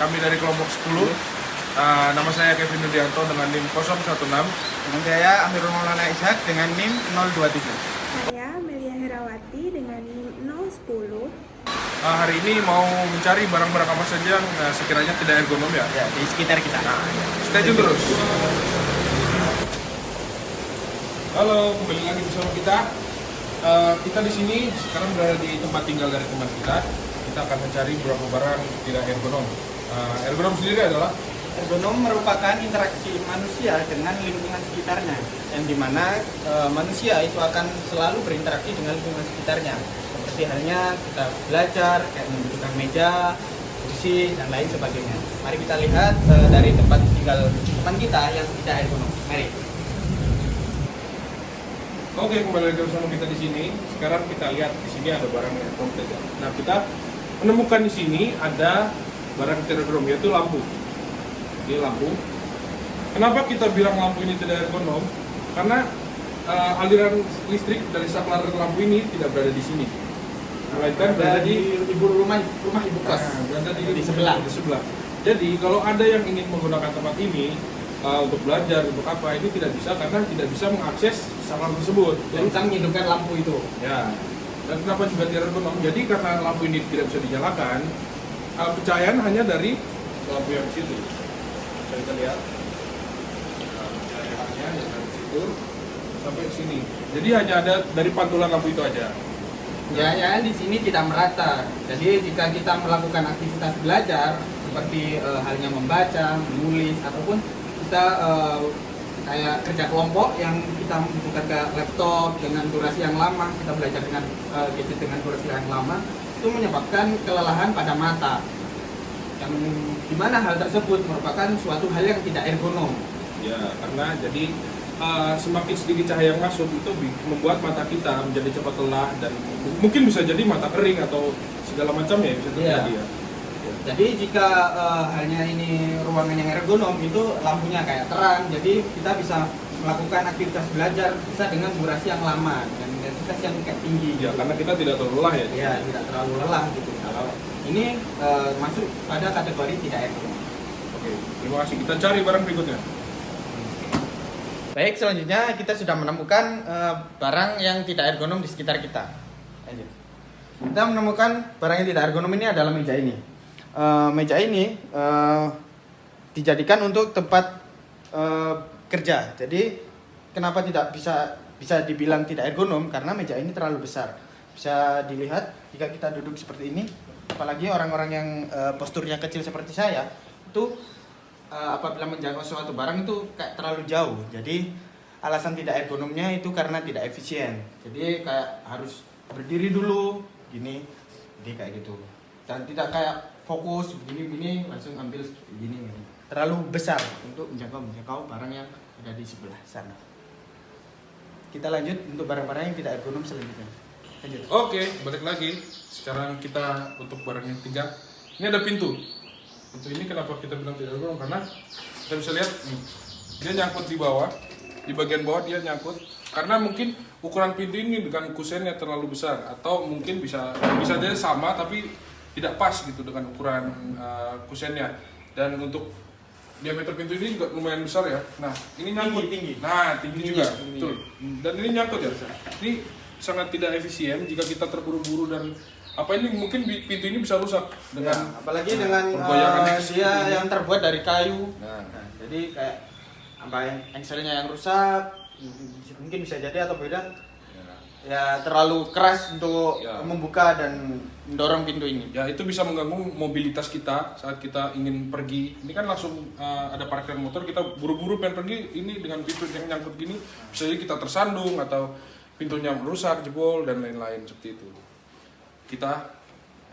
kami dari kelompok 10. Nama saya Kevin Nudianto dengan NIM 016. Dengan saya Amirul Maulana Ishak dengan NIM 027. Saya Melia Herawati dengan NIM 010. Hari ini mau mencari barang-barang apa saja yang sekiranya tidak ergonom ya. Ya, di sekitar kita. Stay tune terus. Halo, kembali lagi bersama kita. Kita di sini sekarang berada di tempat tinggal dari teman kita. Kita akan mencari beberapa barang tidak ergonom. Ergonom sendiri adalah Ergonom merupakan interaksi manusia dengan lingkungan sekitarnya, yang dimana manusia itu akan selalu berinteraksi dengan lingkungan sekitarnya. Seperti halnya kita belajar, kayak membutuhkan meja, kursi, dan lain sebagainya. Mari kita lihat dari tempat tinggal teman kita yang tidak ergonom. Mari. Oke, kembali lagi bersama kita di sini. Sekarang kita lihat di sini ada barang yang komplit ya. Nah, kita menemukan di sini ada barang tidak ergonom, yaitu lampu. Ini lampu. Kenapa kita bilang lampu ini tidak ergonom? Karena aliran listrik dari saklar lampu ini tidak berada di sini, melainkan berada di rumah ibu kos. berada Di sebelah. Di sebelah. Jadi kalau ada yang ingin menggunakan tempat ini untuk belajar, untuk apa, ini tidak bisa karena tidak bisa mengakses saklar tersebut. Dan bisa menghidupkan lampu itu. Ya. Dan kenapa juga tidak ergonom? Jadi karena lampu ini tidak bisa dinyalakan, pencahayaan hanya dari lampu yang di situ. Bisa kita lihat pencahayaannya dari situ sampai sini. Jadi hanya ada dari pantulan lampu itu aja. Ya, di sini tidak merata. Jadi jika kita melakukan aktivitas belajar seperti halnya membaca, menulis, ataupun kita kayak kerja kelompok yang kita membuka ke laptop dengan durasi yang lama, kita belajar dengan gadget dengan durasi yang lama, itu menyebabkan kelelahan pada mata. Yang dimana hal tersebut merupakan suatu hal yang tidak ergonom. Ya, karena jadi semakin sedikit cahaya yang masuk itu membuat mata kita menjadi cepat lelah dan mungkin bisa jadi mata kering atau segala macam ya bisa terjadi ya. Jadi jika halnya ini ruangan yang ergonom itu lampunya kayak terang, jadi kita bisa melakukan aktivitas belajar bisa dengan durasi yang lama dan intensitas yang tinggi. Ya, karena kita tidak terlalu lelah ya. Ya, tidak terlalu lelah gitu. Kalau ini masuk pada kategori tidak ergonom. Oke, terima kasih. Kita cari barang berikutnya. Baik, selanjutnya kita sudah menemukan barang yang tidak ergonom di sekitar kita. Lanjut. Kita menemukan barang yang tidak ergonom ini adalah meja ini. Meja ini dijadikan untuk tempat kerja. Jadi kenapa tidak bisa dibilang tidak ergonom? Karena meja ini terlalu besar. Bisa dilihat jika kita duduk seperti ini, apalagi orang-orang yang posturnya kecil seperti saya, itu apabila menjangkau suatu barang itu kayak terlalu jauh. Jadi alasan tidak ergonomnya itu karena tidak efisien. Jadi kayak harus berdiri dulu gini, jadi kayak gitu. Dan tidak kayak fokus begini langsung ambil begini. Terlalu besar untuk menjangkau barang yang ada di sebelah sana. Kita lanjut untuk barang-barang yang tidak ergonom selanjutnya. Lanjut. Oke, balik lagi. Sekarang kita untuk barang yang ketiga. Ini ada pintu. Pintu ini kenapa kita bilang tidak ergonom? Karena kita bisa lihat dia nyangkut di bawah, di bagian bawah dia nyangkut. Karena mungkin ukuran pintu ini dengan kusennya terlalu besar, atau mungkin bisa jadi sama tapi tidak pas gitu dengan ukuran kusennya. Dan untuk diameter pintu ini juga lumayan besar ya. Nah, ini nyangkut. Tinggi. Nah, tinggi juga. Tinggi. Betul. Dan ini nyangkut ya. Ini sangat tidak efisien jika kita terburu-buru dan ini mungkin pintu ini bisa rusak dengan apalagi dengan pergoyangan dia yang terbuat dari kayu. Nah, jadi kayak engselnya yang rusak, mungkin bisa jadi atau beda. Ya terlalu keras untuk membuka dan mendorong pintu ini. Ya, itu bisa mengganggu mobilitas kita saat kita ingin pergi. Ini kan langsung ada parkiran motor, kita buru-buru pengen pergi, ini dengan pintu yang nyangkut gini bisa jadi kita tersandung atau pintunya rusak, jebol dan lain-lain seperti itu. Kita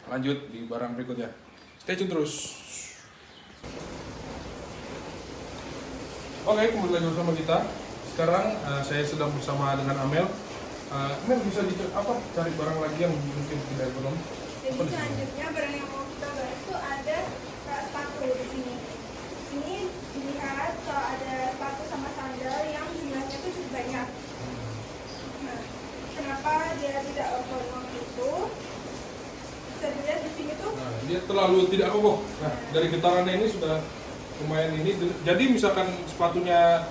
lanjut di barang berikutnya. Stay tune terus. Oke, kembali lagi bersama kita. Sekarang saya sedang bersama dengan Amel. Amel bisa cari barang lagi yang mungkin tidak ergonom? Jadi selanjutnya barang yang mau kita bahas itu ada sepatu di sini. Sini dilihat kalau ada sepatu sama sandal yang jumlahnya itu cukup banyak. Nah, kenapa dia tidak ergonom itu? Bisa dilihat di sini tuh. Nah, dia terlalu tidak kokoh. Nah, dari getarannya ini sudah lumayan ini. Jadi misalkan sepatunya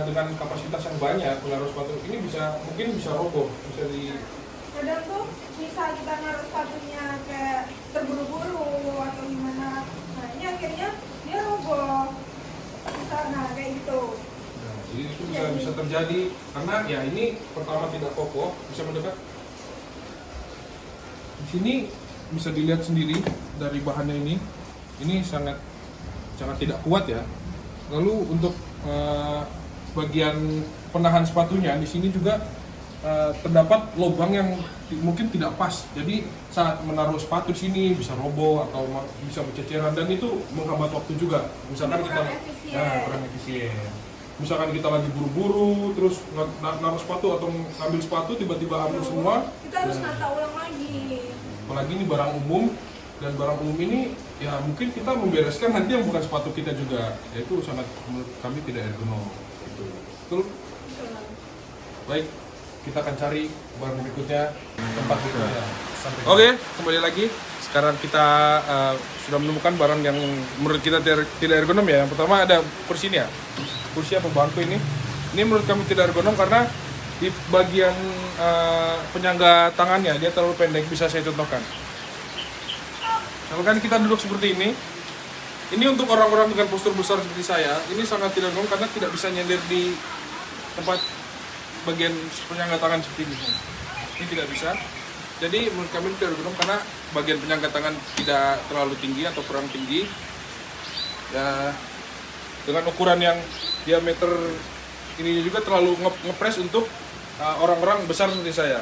dengan kapasitas yang banyak, menaruh sepatu ini mungkin bisa roboh, bisa di. Kadang tuh misal kita naruh sepatunya kayak terburu-buru atau gimana, nah ini akhirnya dia roboh. Nah kayak gitu. Nah, jadi itu bisa terjadi karena ya ini pertama tidak kokoh, bisa mendekat. Di sini bisa dilihat sendiri dari bahannya ini sangat tidak kuat ya. Lalu untuk bagian penahan sepatunya di sini juga terdapat lubang yang mungkin tidak pas. Jadi saat menaruh sepatu di sini bisa roboh atau bisa berceceran dan itu menghambat waktu juga. Misalkan kurang efisien. Misalkan kita lagi buru-buru terus naruh sepatu atau ngambil sepatu tiba-tiba ambil semua. Kita harus nata ulang lagi. Apalagi ini barang umum dan barang umum ini ya mungkin kita membereskan nanti yang bukan sepatu kita juga. Ya itu sangat menurut kami tidak ergonom. Gitu. Betul? Baik. Kita akan cari barang berikutnya, tempat berikutnya. Oke, kembali lagi. Sekarang kita sudah menemukan barang yang menurut kita tidak ergonom ya. Yang pertama ada kursi ini ya. Kursi apa bangku ini. Ini menurut kami tidak ergonom karena di bagian penyangga tangannya dia terlalu pendek. Bisa saya contohkan. Misalkan kita duduk seperti ini. Ini untuk orang-orang dengan postur besar seperti saya. Ini sangat tidak ergonom karena tidak bisa nyender di tempat bagian penyangga tangan seperti ini. Ini tidak bisa. Jadi menurut kami tidak ergonom karena bagian penyangga tangan tidak terlalu tinggi atau kurang tinggi. Ya, dengan ukuran yang diameter ini juga terlalu ngepres untuk orang-orang besar seperti saya.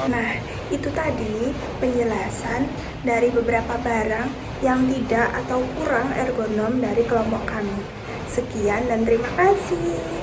Nah, itu tadi penjelasan dari beberapa barang yang tidak atau kurang ergonom dari kelompok kami. Sekian dan terima kasih.